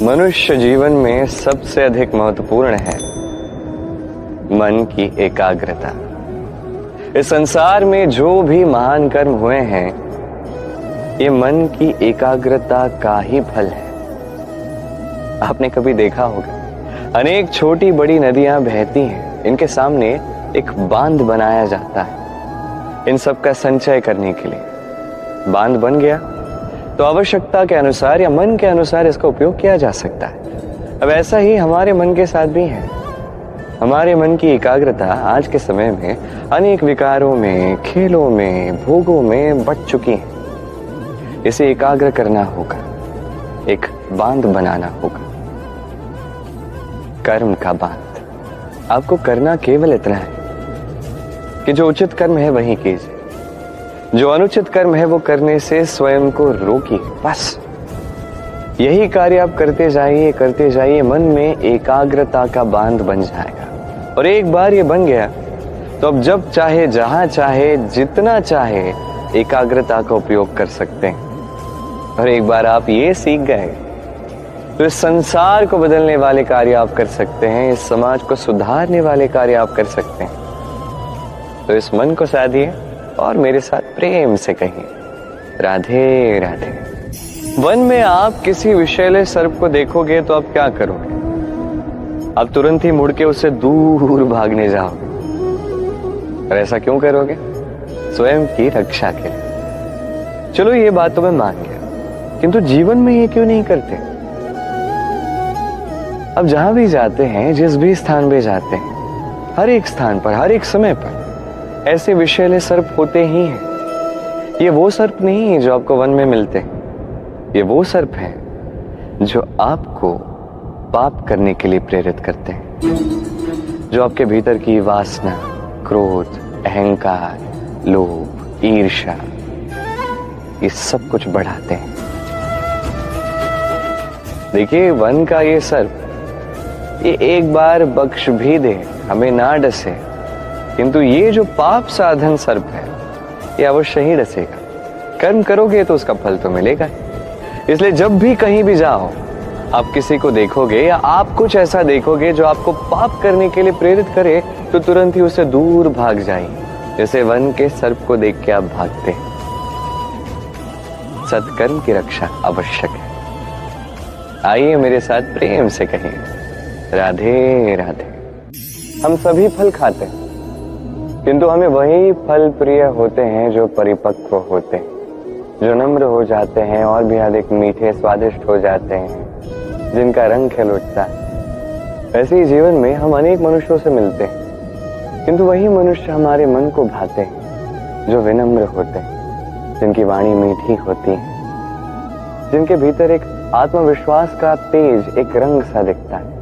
मनुष्य जीवन में सबसे अधिक महत्वपूर्ण है मन की एकाग्रता। इस संसार में जो भी महान कर्म हुए हैं, ये मन की एकाग्रता का ही फल है। आपने कभी देखा होगा, अनेक छोटी बड़ी नदियां बहती हैं, इनके सामने एक बांध बनाया जाता है इन सब का संचय करने के लिए। बांध बन गया तो आवश्यकता के अनुसार या मन के अनुसार इसका उपयोग किया जा सकता है। अब ऐसा ही हमारे मन के साथ भी है। हमारे मन की एकाग्रता आज के समय में अनेक विकारों में, खेलों में, भोगों में बट चुकी है। इसे एकाग्र करना होगा, एक बांध बनाना होगा, कर्म का बांध। आपको करना केवल इतना है कि जो उचित कर्म है वही कीजिए, जो अनुचित कर्म है वो करने से स्वयं को रोकिए। बस यही कार्य आप करते जाइए, मन में एकाग्रता का बांध बन जाएगा। और एक बार ये बन गया तो अब जब चाहे, जहां चाहे, जितना चाहे एकाग्रता का उपयोग कर सकते हैं। और एक बार आप ये सीख गए तो इस संसार को बदलने वाले कार्य आप कर सकते हैं, इस समाज को सुधारने वाले कार्य आप कर सकते हैं। तो इस मन को साधिए और मेरे साथ प्रेम से कहिए, राधे राधे। वन में आप किसी विषैले सर्प को देखोगे तो आप क्या करोगे? आप तुरंत ही मुड़ के उससे दूर भागने जाओगे। और ऐसा क्यों करोगे? स्वयं की रक्षा के लिए। चलो ये बात तो मैं मान गया, किंतु जीवन में ये क्यों नहीं करते? अब जहां भी जाते हैं, जिस भी स्थान पे जाते हैं, हर एक स्थान पर, हर एक समय पर ऐसे विषैले सर्प होते ही हैं। ये वो सर्प नहीं है जो आपको वन में मिलते, ये वो सर्प हैं जो आपको पाप करने के लिए प्रेरित करते हैं, जो आपके भीतर की वासना, क्रोध, अहंकार, लोभ, ईर्ष्या, ये सब कुछ बढ़ाते हैं। देखिए, वन का ये सर्प, ये एक बार बख्श भी दे, हमें ना डसे, किंतु ये जो पाप साधन सर्प है, ये अवश्य ही डसेगा। कर्म करोगे तो उसका फल तो मिलेगा। इसलिए जब भी कहीं भी जाओ, आप किसी को देखोगे या आप कुछ ऐसा देखोगे जो आपको पाप करने के लिए प्रेरित करे, तो तुरंत ही उससे दूर भाग जाइए, जैसे वन के सर्प को देख के आप भागते हैं। सत्कर्म की रक्षा आवश्यक है। आइए मेरे साथ प्रेम से कहिए, राधे राधे। हम सभी फल खाते हैं, किंतु हमें वही फल प्रिय होते हैं जो परिपक्व होते हैं, जो नम्र हो जाते हैं और भी अधिक मीठे स्वादिष्ट हो जाते हैं, जिनका रंग खिल उठता है। ऐसे ही जीवन में हम अनेक मनुष्यों से मिलते हैं, किंतु वही मनुष्य हमारे मन को भाते हैं जो विनम्र होते हैं, जिनकी वाणी मीठी होती है, जिनके भीतर एक आत्मविश्वास का तेज, एक रंग सा दिखता है।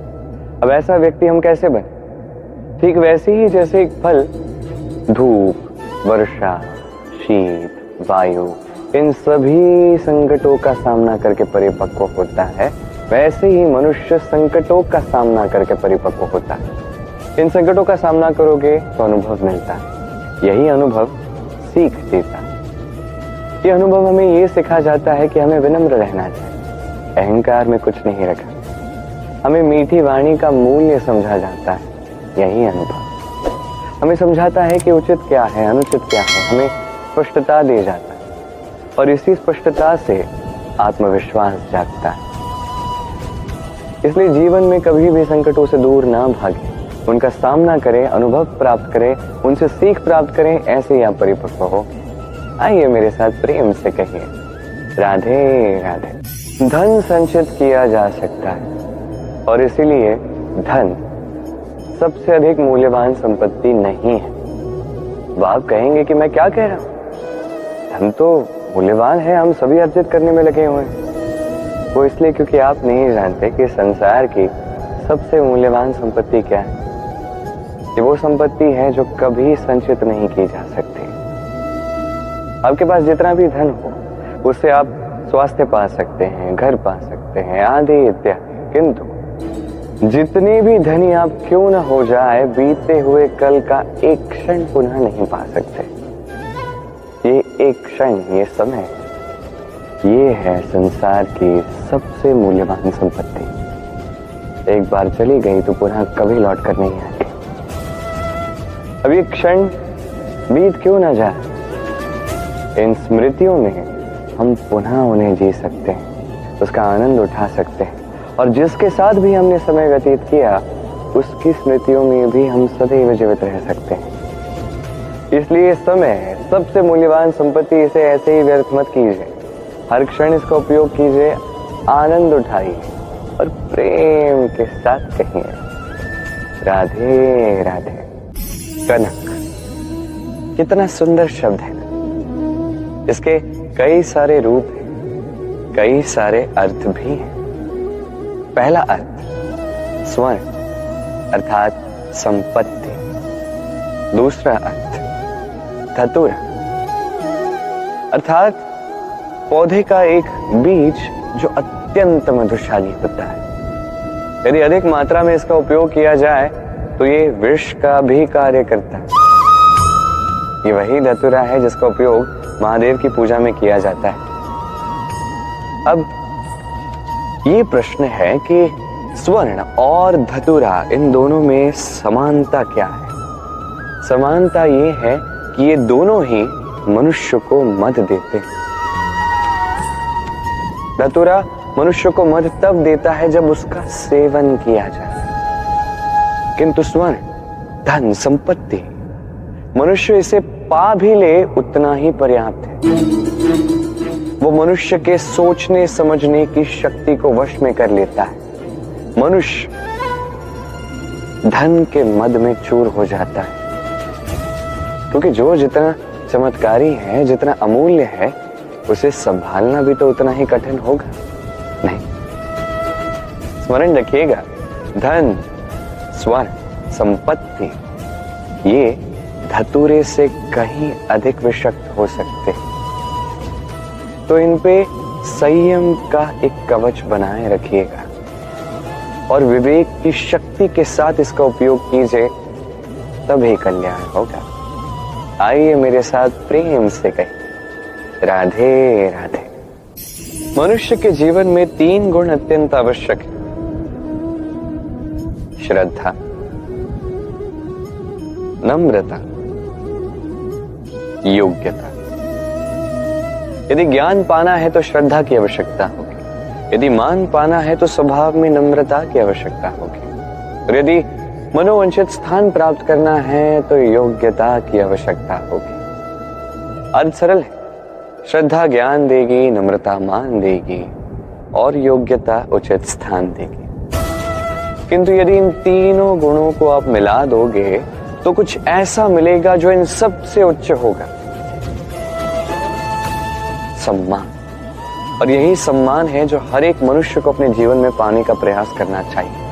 अब ऐसा व्यक्ति हम कैसे बने? ठीक वैसे ही जैसे एक फल धूप, वर्षा, शीत, वायु, इन सभी संकटों का सामना करके परिपक्व होता है, वैसे ही मनुष्य संकटों का सामना करके परिपक्व होता है। इन संकटों का सामना करोगे तो अनुभव मिलता है, यही अनुभव सीख देता है। ये अनुभव हमें ये सिखा जाता है कि हमें विनम्र रहना चाहिए, अहंकार में कुछ नहीं रखा। हमें मीठी वाणी का मूल्य समझा जाता है, यही अनुभव हमें समझाता है कि उचित क्या है, अनुचित क्या है, हमें स्पष्टता दे जाता है। और इसी स्पष्टता से आत्मविश्वास जागता है। इसलिए जीवन में कभी भी संकटों से दूर ना भागे, उनका सामना करें, अनुभव प्राप्त करें, उनसे सीख प्राप्त करें, ऐसे ही आप परिपक्व हो। आइए मेरे साथ प्रेम से कहिए, राधे राधे। धन संचित किया जा सकता है और इसीलिए धन सबसे अधिक मूल्यवान संपत्ति नहीं है। अब आप कहेंगे कि मैं क्या कह रहा हूं, धन तो मूल्यवान है, हम सभी अर्जित करने में लगे हुए हैं। वो इसलिए क्योंकि आप नहीं जानते कि संसार की सबसे मूल्यवान संपत्ति क्या है। ये वो संपत्ति है जो कभी संचित नहीं की जा सकती। आपके पास जितना भी धन हो, उससे आप स्वास्थ्य पा सकते हैं, घर पा सकते हैं, आदि इत्यादि, किंतु जितने भी धनी आप क्यों न हो जाए, बीते हुए कल का एक क्षण पुनः नहीं पा सकते। ये एक क्षण, ये समय ये है संसार की सबसे मूल्यवान संपत्ति। एक बार चली गई तो पुनः कभी लौट कर नहीं आएगी। अब ये क्षण बीत क्यों ना जाए, इन स्मृतियों में हम पुनः उन्हें जी सकते हैं, उसका आनंद उठा सकते हैं, और जिसके साथ भी हमने समय व्यतीत किया उसकी स्मृतियों में भी हम सदैव जीवित रह सकते हैं। इसलिए समय सबसे मूल्यवान संपत्ति, इसे ऐसे ही व्यर्थ मत कीजिए। हर क्षण इसका उपयोग कीजिए, आनंद उठाइए और प्रेम के साथ कहिए राधे राधे। कनक कितना सुंदर शब्द है, इसके कई सारे रूप हैं, कई सारे अर्थ भी हैं। पहला अर्थ स्वर्ण अर्थात संपत्ति, दूसरा अर्थ धतूरा अर्थात पौधे का एक बीज जो अत्यंत मधुशाली होता है। यदि अधिक मात्रा में इसका उपयोग किया जाए तो ये विष का भी कार्य करता है। ये वही धतूरा है जिसका उपयोग महादेव की पूजा में किया जाता है। अब ये प्रश्न है कि स्वर्ण और धतूरा, इन दोनों में समानता क्या है? समानता ये है कि ये दोनों ही मनुष्य को मद देते हैं। धतूरा मनुष्य को मद तब देता है जब उसका सेवन किया जाए, किंतु स्वर्ण धन संपत्ति, मनुष्य इसे पा भी ले उतना ही पर्याप्त है। वो मनुष्य के सोचने समझने की शक्ति को वश में कर लेता है। मनुष्य धन के मद में चूर हो जाता है, क्योंकि जो जितना चमत्कारी है, जितना अमूल्य है, उसे संभालना भी तो उतना ही कठिन होगा। नहीं, स्मरण रखिएगा, धन, स्वर्ण, संपत्ति ये धतूरे से कहीं अधिक विषक्त हो सकते हैं। तो इन पे संयम का एक कवच बनाए रखिएगा और विवेक की शक्ति के साथ इसका उपयोग कीजिए, तभी कल्याण होगा। आइए मेरे साथ प्रेम से कहिए राधे राधे। मनुष्य के जीवन में 3 गुण अत्यंत आवश्यक है: श्रद्धा, नम्रता, योग्यता। यदि ज्ञान पाना है तो श्रद्धा की आवश्यकता होगी, यदि मान पाना है तो स्वभाव में नम्रता की आवश्यकता होगी, और यदि मनोवांछित स्थान प्राप्त करना है तो योग्यता की आवश्यकता होगी। अर्थ सरल है, श्रद्धा ज्ञान देगी, नम्रता मान देगी और योग्यता उचित स्थान देगी। किंतु यदि इन तीनों गुणों को आप मिला दोगे तो कुछ ऐसा मिलेगा जो इन सबसे उच्च होगा: सम्मान। और यही सम्मान है जो हर एक मनुष्य को अपने जीवन में पाने का प्रयास करना चाहिए,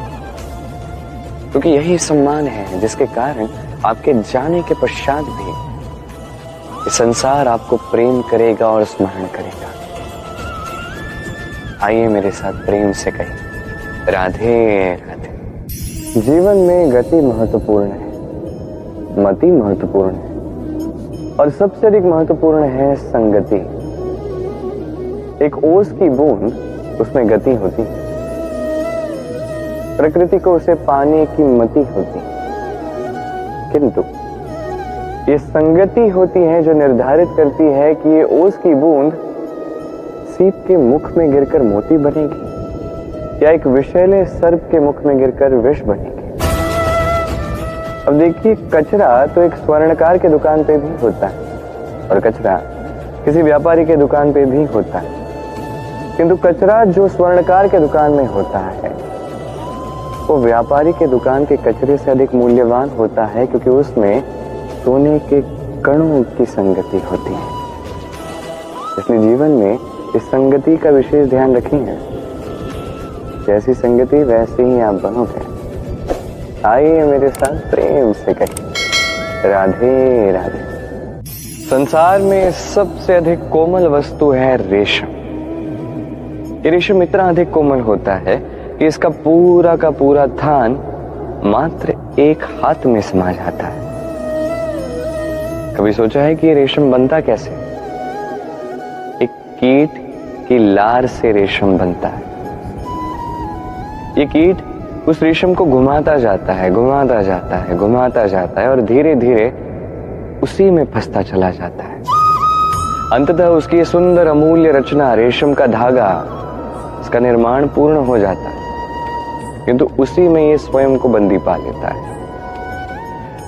क्योंकि यही सम्मान है जिसके कारण आपके जाने के पश्चात भी ये संसार आपको प्रेम करेगा और स्मरण करेगा। आइए मेरे साथ प्रेम से कहिए राधे राधे। जीवन में गति महत्वपूर्ण है, मति महत्वपूर्ण है, और सबसे अधिक महत्वपूर्ण है संगति। एक ओस की बूंद, उसमें गति होती है, प्रकृति को उसे पाने की मति होती है, किंतु ये संगति होती है जो निर्धारित करती है कि ये ओस की बूंद सीप के मुख में गिरकर मोती बनेगी या एक विषैले सर्प के मुख में गिरकर विष बनेगी। अब देखिए, कचरा तो एक स्वर्णकार के दुकान पे भी होता है और कचरा किसी व्यापारी के दुकान पे भी होता है, किंतु कचरा जो स्वर्णकार के दुकान में होता है वो व्यापारी के दुकान के कचरे से अधिक मूल्यवान होता है, क्योंकि उसमें सोने के कणों की संगति होती है। इसलिए जीवन में इस संगति का विशेष ध्यान रखिए। जैसी संगति वैसे ही आप बनोगे। आइए मेरे साथ प्रेम से कहिए राधे राधे। संसार में सबसे अधिक कोमल वस्तु है रेशम। ये रेशम इतना अधिक कोमल होता है कि इसका पूरा का पूरा थान मात्र एक हाथ में समा जाता है। कभी सोचा है कि ये रेशम बनता कैसे? एक कीट की लार से रेशम बनता है। ये कीट उस रेशम को घुमाता जाता है, घुमाता जाता है, घुमाता जाता है और धीरे धीरे उसी में फंसता चला जाता है। अंततः उसकी सुंदर अमूल्य रचना रेशम का धागा, इसका निर्माण पूर्ण हो जाता है, किंतु उसी में ये स्वयं को बंदी पा लेता है।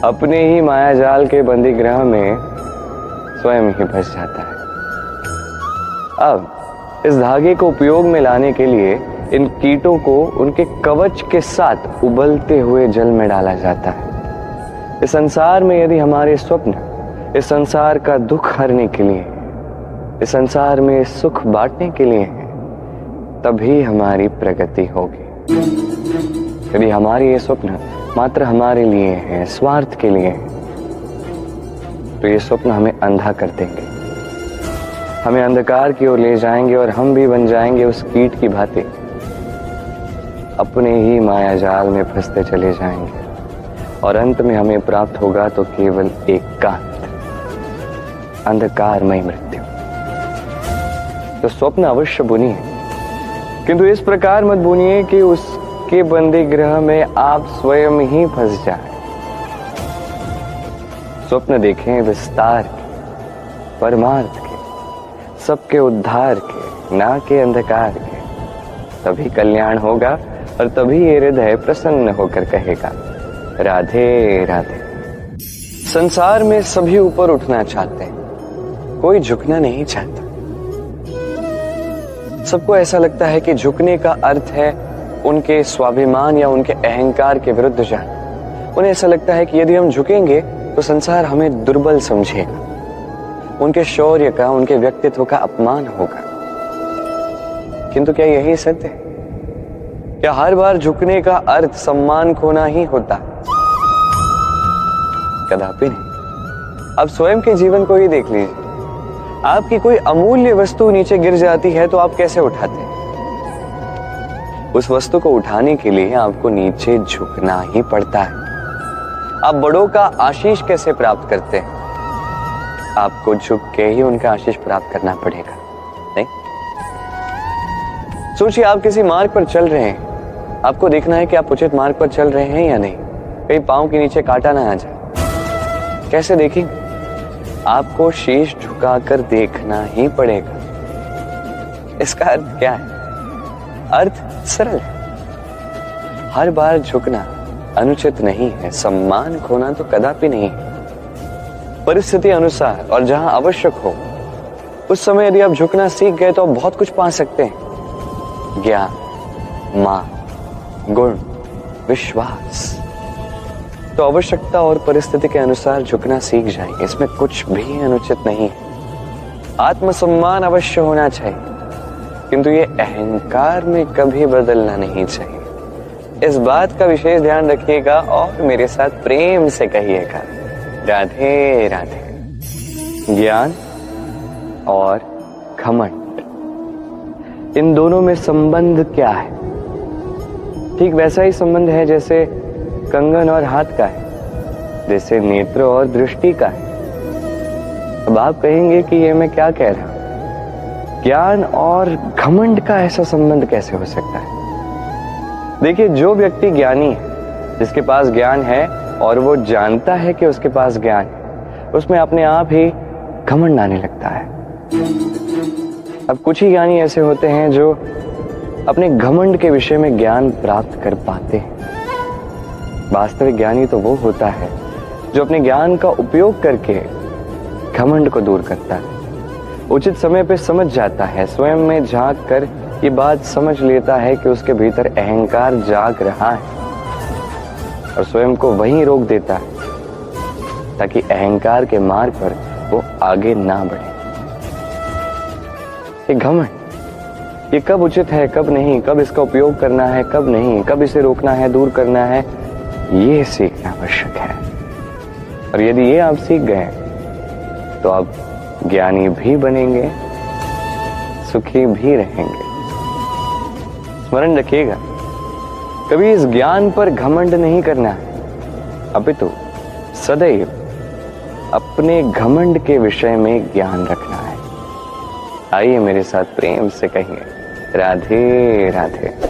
अपने ही मायाजाल के बंदी ग्रह में स्वयं ही फंस जाता है। अब इस धागे को उपयोग में लाने के लिए इन कीटों को उनके कवच के साथ उबलते हुए जल में डाला जाता है। इस संसार में यदि हमारे स्वप्न इस संसार का दुख हरने के लिए, इस संसार में सुख बांटने के लिए है, तभी हमारी प्रगति होगी। यदि हमारे ये स्वप्न मात्र हमारे लिए है, स्वार्थ के लिए है, तो ये स्वप्न हमें अंधा कर देंगे, हमें अंधकार की ओर ले जाएंगे और हम भी बन जाएंगे उस कीट की भांति, अपने ही माया जाल में फंसते चले जाएंगे और अंत में हमें प्राप्त होगा तो केवल एकांत, अंधकारमय मृत्यु। तो स्वप्न अवश्य बुनिए, किंतु इस प्रकार मत बुनिए कि उसके बंदी ग्रह में आप स्वयं ही फंस जाएं। स्वप्न देखें विस्तार के, परमार्थ के, सबके उद्धार के, ना के अंधकार के। तभी कल्याण होगा और तभी ये हृदय प्रसन्न होकर कहेगा राधे राधे। संसार में सभी ऊपर उठना चाहते हैं, कोई झुकना नहीं चाहता। सबको ऐसा लगता है कि झुकने का अर्थ है उनके स्वाभिमान या उनके अहंकार के विरुद्ध जाना। उन्हें ऐसा लगता है कि यदि हम झुकेंगे तो संसार हमें दुर्बल समझेगा, उनके शौर्य का, उनके व्यक्तित्व का अपमान होगा। किंतु क्या यही सत्य है? क्या हर बार झुकने का अर्थ सम्मान खोना ही होता है? कदापि नहीं। अब स्वयं के जीवन को ही देख लीजिए। आपकी कोई अमूल्य वस्तु नीचे गिर जाती है तो आप कैसे उठाते हैं? उस वस्तु को उठाने के लिए आपको नीचे झुकना ही पड़ता है। आप बड़ों का आशीष कैसे प्राप्त करते हैं? आपको झुक के ही उनका आशीष प्राप्त करना पड़ेगा, नहीं? सोचिए, आप किसी मार्ग पर चल रहे हैं, आपको देखना है कि आप उचित मार्ग पर चल रहे हैं या नहीं, कहीं पांव के नीचे कांटा ना आ जाए। कैसे देखेंगे? आपको शीश झुकाकर देखना ही पड़ेगा। इसका अर्थ क्या है? अर्थ सरल है। हर बार झुकना अनुचित नहीं है, सम्मान खोना तो कदापि नहीं है। परिस्थिति अनुसार और जहां आवश्यक हो उस समय यदि आप झुकना सीख गए तो आप बहुत कुछ पा सकते हैं। ज्ञान, मान, गुण, विश्वास। तो आवश्यकता और परिस्थिति के अनुसार झुकना सीख जाएंगे, इसमें कुछ भी अनुचित नहीं है। आत्मसम्मान अवश्य होना चाहिए, किंतु ये अहंकार में कभी बदलना नहीं चाहिए। इस बात का विशेष ध्यान रखिएगा और मेरे साथ प्रेम से कहिएगा राधे राधे। ज्ञान और घमंड, इन दोनों में संबंध क्या है? ठीक वैसा ही संबंध है जैसे कंगन और हाथ का है, जैसे नेत्र और दृष्टि का है। अब आप कहेंगे कि ये मैं क्या कह रहा हूं? ज्ञान और घमंड का ऐसा संबंध कैसे हो सकता है? देखिए, जो व्यक्ति ज्ञानी है, जिसके पास ज्ञान है और वो जानता है कि उसके पास ज्ञान है, उसमें अपने आप ही घमंड आने लगता है। अब कुछ ही ज्ञानी ऐसे होते हैं जो अपने घमंड के विषय में ज्ञान प्राप्त कर पाते हैं। वास्तविक ज्ञानी तो वो होता है जो अपने ज्ञान का उपयोग करके घमंड को दूर करता है, उचित समय पे समझ जाता है, स्वयं में झांक कर ये बात समझ लेता है कि उसके भीतर अहंकार जाग रहा है और स्वयं को वहीं रोक देता है ताकि अहंकार के मार्ग पर वो आगे ना बढ़े। ये घमंड, ये कब उचित है, कब नहीं, कब इसका उपयोग करना है, कब नहीं, कब इसे रोकना है, दूर करना है, ये सीखना आवश्यक है। और यदि ये आप सीख गए तो आप ज्ञानी भी बनेंगे, सुखी भी रहेंगे। स्मरण रखिएगा, कभी इस ज्ञान पर घमंड नहीं करना है, अपितु सदैव अपने घमंड के विषय में ज्ञान रखना है। आइए मेरे साथ प्रेम से कहिए राधे राधे।